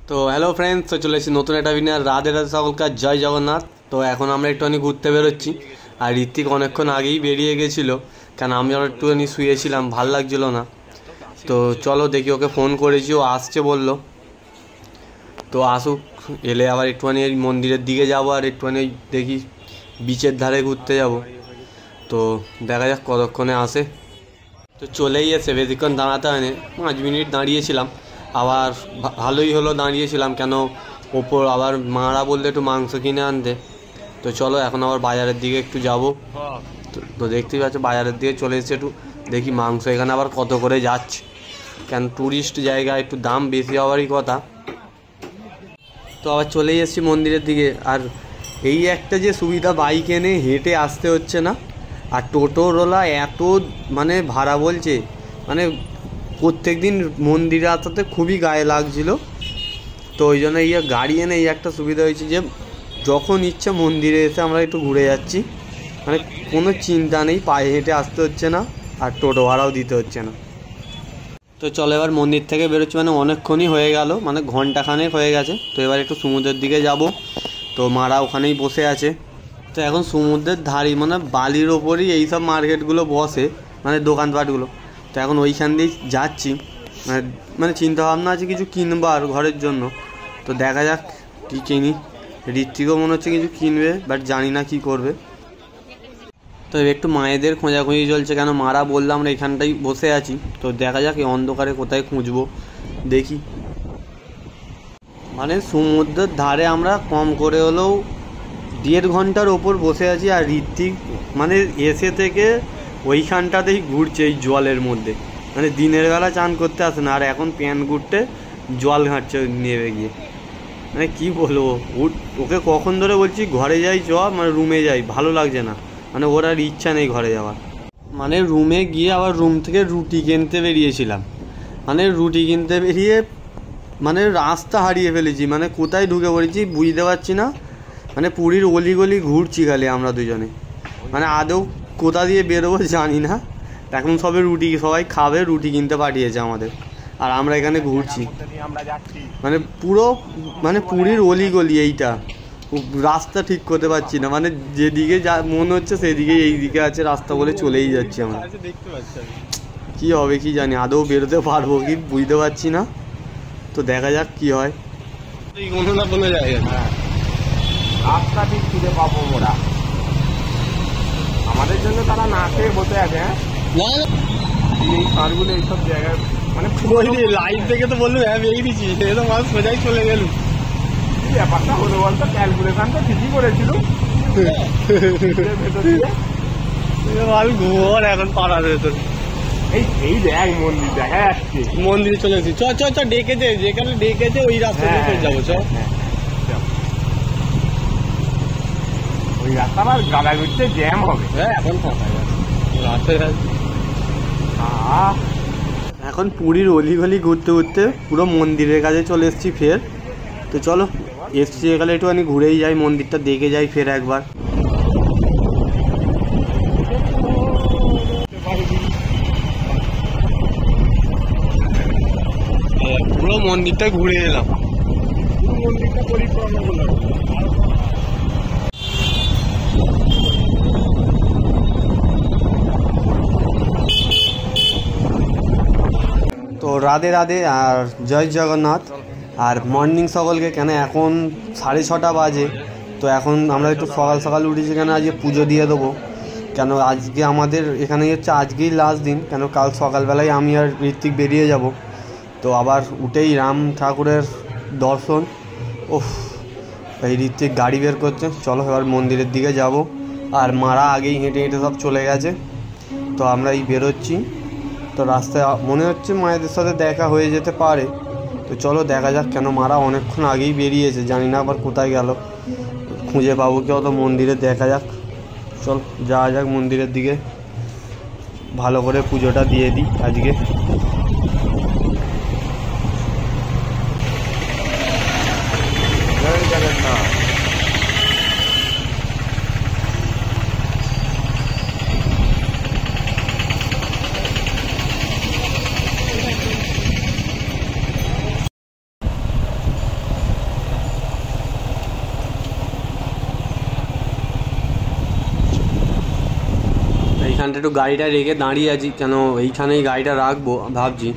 তো hello friends, তো চলে এসেছি নতুন একটা ভিডিও। রাধে রাধে সকলকে, জয় জগন্নাথ। তো এখন আমরা একটুখানি ঘুরতে বেরোচ্ছি। আর ঋত্বিক অনেকক্ষণ আগেই বেরিয়ে গেছিলো, কেন আমি আর একটুখানি শুয়েছিলাম, ভাল লাগছিলো না। তো চলো দেখি, ওকে ফোন করেছি, ও আসছে বললো। তো আসুক, এলে আবার একটুখানি এই মন্দিরের দিকে যাবো, আর একটুখানি দেখি বিচের ধারে ঘুরতে যাব। তো দেখা যাক কতক্ষণে আসে। তো চলেই এসে, বেশিক্ষণ দাঁড়াতে হয়নি, 5 মিনিট দাঁড়িয়েছিলাম। আবার ভালোই হলো দাঁড়িয়েছিলাম, কেন ওপর আবার মারা বললে একটু মাংস কিনে আনতে। তো চলো এখন আবার বাজারের দিকে একটু যাব। তো দেখতেই পাচ্ছ বাজারের দিকে চলে এসেছে, একটু দেখি মাংস এখানে আবার কত করে যাচ্ছে, কেন ট্যুরিস্ট জায়গা, একটু দাম বেশি হওয়ারই কথা। তো আবার চলেই এসেছি মন্দিরের দিকে। আর এই একটা যে সুবিধা, বাইক এনে হেঁটে আসতে হচ্ছে না। আর টোটোওয়ালা এত ভাড়া বলছে, প্রত্যেক দিন মন্দিরে আসাতে খুবই গায়ে লাগছিল। তো ওই জন্য গাড়ি এনে এই একটা সুবিধা হয়েছে যে যখন ইচ্ছে মন্দিরে এসে আমরা একটু ঘুরে যাচ্ছি, কোনো চিন্তা নেই, পায়ে হেঁটে আসতে হচ্ছে না, আর টোটো ভাড়াও দিতে হচ্ছে না। তো চলো এবার মন্দির থেকে বেরোচ্ছি, অনেকক্ষণই হয়ে গেল, ঘন্টাখানেক হয়ে গেছে। তো এবার একটু সমুদ্রের দিকে যাব। তো মারা ওখানেই বসে আছে। তো এখন সমুদ্রের ধারে বালির ওপরই এইসব মার্কেটগুলো বসে, দোকানপাটগুলো। তো এখন ওইখান দিয়েই যাচ্ছি, চিন্তা ভাবনা আছে কিছু কিনবার ঘরের জন্য। তো দেখা যাক কী কিনি। ঋত্বিকও মনে হচ্ছে কিছু কিনবে, বাট জানি না কি করবে। তো একটু মায়েদের খোঁজাখুঁজি চলছে, কেন মারা বললাম আমরা এখানটাই বসে আছি। তো দেখা যাক এই অন্ধকারে কোথায় খুঁজবো, দেখি। সমুদ্রের ধারে আমরা কম করে হলেও 1.5 ঘন্টার ওপর বসে আছি। আর ঋত্বিক এসে থেকে ওইখানটাতেই ঘুরছে এই জলের মধ্যে, দিনের বেলা চান করতে আসে না, আর এখন প্যান ঘুরতে জল ঘাঁটছে নেমে গিয়ে। কি বলবো, ওকে কখন ধরে বলছি ঘরে যাই, চ রুমে যাই, ভালো লাগছে না। ওর আর ইচ্ছা নেই ঘরে যাওয়ার। রুমে গিয়ে আবার রুম থেকে রুটি কিনতে বেরিয়েছিলাম। রুটি কিনতে বেরিয়ে রাস্তা হারিয়ে ফেলেছি, কোথায় ঢুকে পড়েছি বুঝতে পারছি না। পুরীর অলিগলি ঘুরছি খালি আমরা দুজনে, আদৌ কোথা দিয়ে বেরোবো জানি না। এখন সবাই খাবে, রুটি কিনতে পাঠিয়েছে আমাদের, আর আমরা এখানে ঘুরছি। পুরো পুরীর অলিগলি এইটা, রাস্তা ঠিক করতে পারছি না। যেদিকে যা মনে হচ্ছে সেদিকে, এইদিকে আছে রাস্তা বলে চলেই যাচ্ছি আমরা। কি হবে কি জানি, আদৌ বেরোতে পারবো কি বুঝতে পারছি না। তো দেখা যাক কি হয়। কোনো না কোনো জায়গায় রাস্তা ঠিক খুঁজে পাবো ওরা, আমাদের জন্য তারা না খেয়ে বসে আছে। এই সারগুলো এইসব জায়গায় লাইভ থেকে তো বললো হ্যাঁ বেরিয়ে দিচ্ছি, তো মাছ সোজাই চলে গেল। কি ব্যাপারটা হলো বলতো, ক্যালকুলেশন তো ঠিকই করেছিল। ঘুর এখন পাড়া ভেতর, এই দেখ মন্দির দেখা যাচ্ছে, মন্দিরে চলে এসেছি। চ ডেকেছে, যেখানে ডেকেছে ওই রাস্তা দিয়ে যাবো। চ ওই রাস্তা আবার গাড়া ঘুরতে জ্যাম হবে। হ্যাঁ এখন ফাঁকা রাতে। এখন পুরীর অলিগলি ঘুরতে ঘুরতে পুরো মন্দিরের কাছে চলে এসেছি ফের। তো চলো এসছি এখানে একটুখানি ঘুরেই যাই, মন্দিরটা দেখে যাই ফের একবার। পুরো মন্দিরটা ঘুরে এলাম। মন্দিরটা পরিক্রমা করলাম। তো রাধে রাধে আর জয় জগন্নাথ। আর মর্নিং সকলকে, কেন এখন 6:30 বাজে। তো এখন আমরা একটু সকাল সকাল উঠেছি, কেন আজকে পুজো দিয়ে দেবো। কেন আজকে আমাদের এখানে হচ্ছে আজকেই লাস্ট দিন, কেন কাল সকালবেলায় আমি আর ঋত্বিক বেরিয়ে যাব। তো আবার উঠেই রাম ঠাকুরের দর্শন। ওহ, এই ঋত্বিক গাড়ি বের করছে, চলো এবার মন্দিরের দিকে যাব। আর মারা আগেই হেঁটে হেঁটে সব চলে গেছে। তো আমরা এই বেরোচ্ছি। তো রাস্তায় মনে হচ্ছে মায়েদের সাথে দেখা হয়ে যেতে পারে। তো চলো দেখা যাক, কেন মারা অনেকক্ষণ আগেই বেরিয়েছে, জানি না আবার কোথায় গেল, খুঁজে পাবো কি অত মন্দিরে, দেখা যাক। চল যাওয়া যাক মন্দিরের দিকে, ভালো করে পুজোটা দিয়ে দিই আজকে। জয় জগন্নাথ। এইখানটা একটু গাড়িটা রেখে দাঁড়িয়ে আছি, কেন এইখানেই গাড়িটা রাখবো ভাবছি।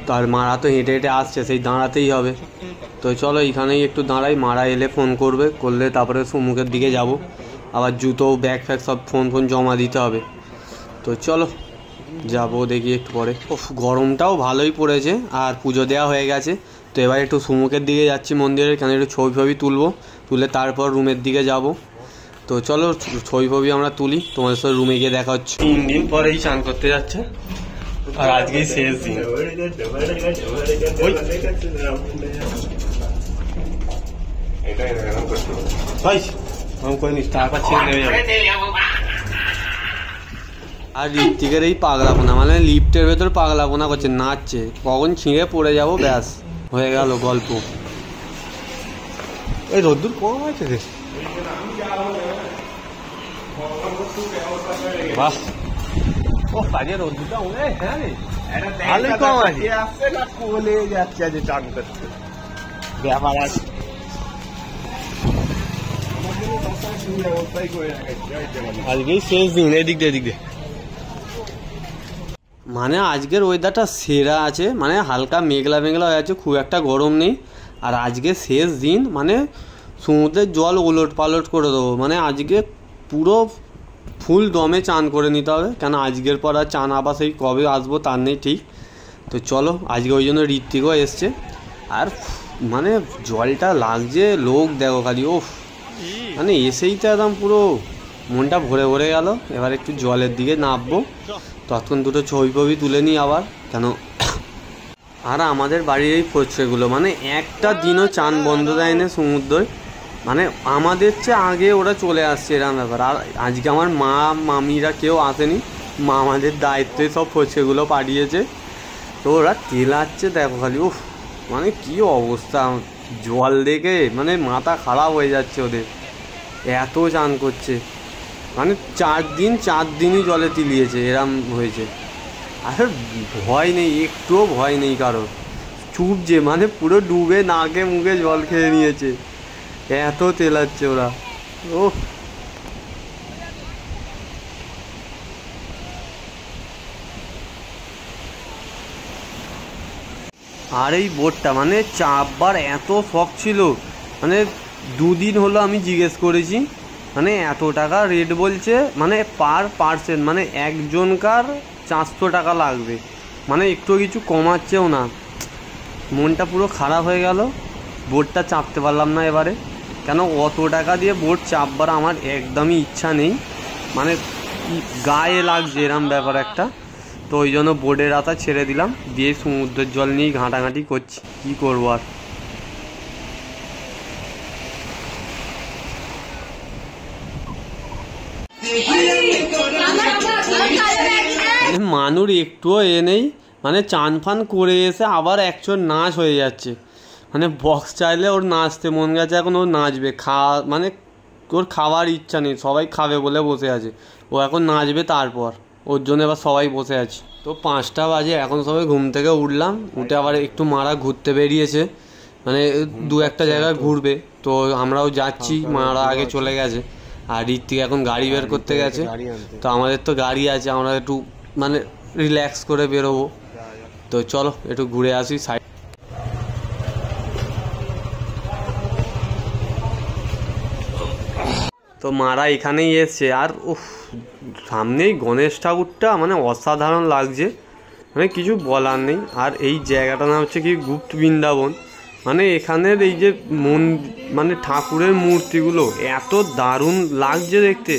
তো আর মারা তো হেঁটে হেঁটে আসছে, সেই দাঁড়াতেই হবে। তো চলো এইখানেই একটু দাঁড়াই, মারা এলে ফোন করলে তারপরে সম্মুখের দিকে যাব। আবার জুতো ব্যাগ ফ্যাগ সব ফোন জমা দিতে হবে। তো চলো যাবো দেখি একটু পরে। গরমটাও ভালোই পড়েছে আর পুজো দেওয়া হয়ে গেছে। তো এবার একটু সম্মুখের দিকে যাচ্ছি মন্দিরের, কেন একটু ছবি তুলে তারপর রুমের দিকে যাব। তো চলো ছবি আমরা তুলি, তোমাদের সাথে রুমে গিয়ে দেখা হচ্ছে। 3 দিন পরেই চান করতে যাচ্ছে আর আজকেই শেষ দিন। আর ঋত্বিকের এই পাগলাপোনা, মানে লিফটের ভেতর পাগলাপোনা করছে, নাচছে, কখন ছিঁড়ে পড়ে যাবো, ব্যাস হয়ে গেল গল্প। এই রোদ্দুর কম আছে রে, বাহ ও কাজে রোদ্দুরটা হ্যাঁ রে ভালোই কম আছে। কোলে যাচ্ছে আজ চান করতে, ব্যাপার আছে। আজকেই শেষ দিন, এদিক দিয়ে মানে আজকের ওয়েদারটা সেরা আছে, মানে হালকা মেঘলা হয়ে আছে, খুব একটা গরম নেই। আর আজকে শেষ দিন, মানে সমুদ্রের জল ওলট পালট করে দেবো, মানে আজকে পুরো ফুল দমে চান করে নিতে হবে, কেন আজকের পর আর চান আবার সেই কবে আসবো তার নেই ঠিক। তো চলো আজকে ওই জন্য ঋত্বিকও এসছে। আর মানে জলটা লাগছে, লোক দেখো খালি, ও মানে এসেই তো একদম পুরো মনটা ভরে গেল। এবার একটু জলের দিকে নামবো, ততক্ষণ দুটো ছবি তুলে নিই আবার, কেন আর আমাদের বাড়ির এই ফোর্সেগুলো মানে একটা দিনও চান বন্ধ দেয় না সমুদ্রে, মানে আমাদের চেয়ে আগে ওরা চলে আসছে এরকম ব্যাপার। আর আজকে আমার মামিরা কেউ আসেনি, মা আমাদের দায়িত্বে সব ফোর্সেগুলো পাঠিয়েছে। তো ওরা তেলাচ্ছে দেখো খালি, উফ মানে কি অবস্থা, জল দেখে মানে মাথা খারাপ হয়ে যাচ্ছে ওদের, এত চান করছে। মানে 4 দিনই জলে তিলিয়েছে, এরম হয়েছে। আর ভয় নেই, একটুও ভয় নেই কারোর, চুপ যে মানে পুরো ডুবে নাকে মুখে জল খেয়ে নিয়েছে, এত তেলাচ্ছে ওরা। ও আর এই বোটটা মানে চাপবার এত শখ ছিল, মানে 2 দিন হলো আমি জিজ্ঞেস করেছি, মানে এত টাকা রেট বলছে, মানে পার পার্সন মানে একজনকার 400 টাকা লাগবে, মানে একটু কিছু কমাচ্ছেও না। মনটা পুরো খারাপ হয়ে গেল, বোটটা চাপতে পারলাম না এবারে, কেন অত টাকা দিয়ে বোট চাপবার আমার একদমই ইচ্ছা নেই, মানে গায়ে লাগছে এরম ব্যাপার একটা। তো ওই জন্য বোর্ডের আতা ছেড়ে দিলাম, দিয়ে সমুদ্রের জল নিয়েই ঘাঁটাঘাঁটি করছি, কী করবো আর। মানুর একটুও নেই, মানে চান ফান করে এসে আবার একচোর নাচ হয়ে যাচ্ছে, মানে বক্স চাইলে ওর নাচতে মন গেছে, এখন ও নাচবে, মানে ওর খাওয়ার ইচ্ছা নেই, সবাই খাবে বলে বসে আছে, ও এখন নাচবে, তারপর ওর জন্য এবার সবাই বসে আছে। তো 5টা বাজে, এখন সবাই ঘুম থেকে উঠলাম, উঠে আবার একটু মারা ঘুরতে বেরিয়েছে, মানে 2-1টা জায়গায় ঘুরবে। তো আমরাও যাচ্ছি, মারা আগে চলে গেছে, আর ঋত্বিক এখন গাড়ি বের করতে গেছে। তো আমাদের তো গাড়ি আছে, আমরা একটু মানে রিল্যাক্স করে বেরোবো। তো চলো একটু ঘুরে আসি সাইড। তো মারা এখানেই এসছে, আর উফ সামনেই গণেশ ঠাকুরটা মানে অসাধারণ লাগছে, মানে কিছু বলার নেই। আর এই জায়গাটার নাম হচ্ছে কি গুপ্ত বৃন্দাবন, মানে এখানের এই যে মানে ঠাকুরের মূর্তিগুলো এত দারুণ লাগছে দেখতে,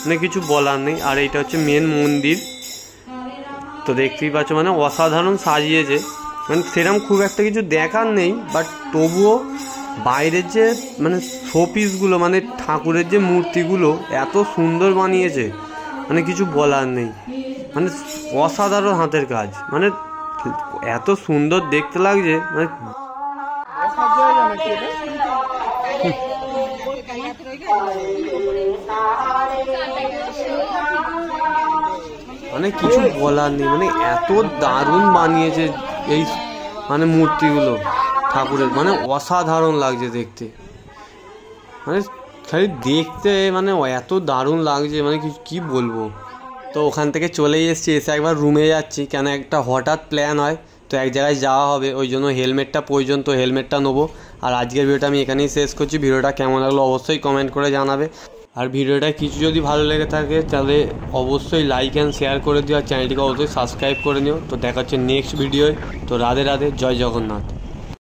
মানে কিছু বলার নেই। আর এইটা হচ্ছে মেন মন্দির, তো দেখতেই পাচ্ছ মানে অসাধারণ সাজিয়েছে, মানে সেরকম খুব একটা কিছু দেখার নেই, বাট তবুও বাইরের যে মানে শোপিসগুলো মানে ঠাকুরের যে মূর্তিগুলো এত সুন্দর বানিয়েছে, মানে কিছু বলার নেই, মানে অসাধারণ হাতের কাজ, মানে এত সুন্দর দেখতে লাগছে, মানে কিছু বলার নেই, মানে এত দারুণ বানিয়েছে এই মানে মূর্তিগুলো ঠাকুরের, মানে অসাধারণ লাগছে দেখতে, মানে খালি দেখতে মানে এত দারুণ লাগছে, মানে কি বলবো। তো ওখান থেকে চলেই এসেছি, এসে একবার রুমে যাচ্ছি, কেন একটা হঠাৎ প্ল্যান হয় তো এক জায়গায় যাওয়া হবে, ওই জন্য হেলমেটটা প্রয়োজন, তো হেলমেটটা নেবো। আর আজকের ভিডিওটা আমি এখানেই শেষ করছি। ভিডিওটা কেমন লাগলো অবশ্যই কমেন্ট করে জানাবে, আর ভিডিওটা কিছু যদি ভালো লেগে থাকে তাহলে অবশ্যই লাইক অ্যান্ড শেয়ার করে দিও, আর চ্যানেলটিকে অবশ্যই সাবস্ক্রাইব করে নিও। তো দেখা হচ্ছে নেক্সট ভিডিওয়। তো রাধে রাধে, জয় জগন্নাথ।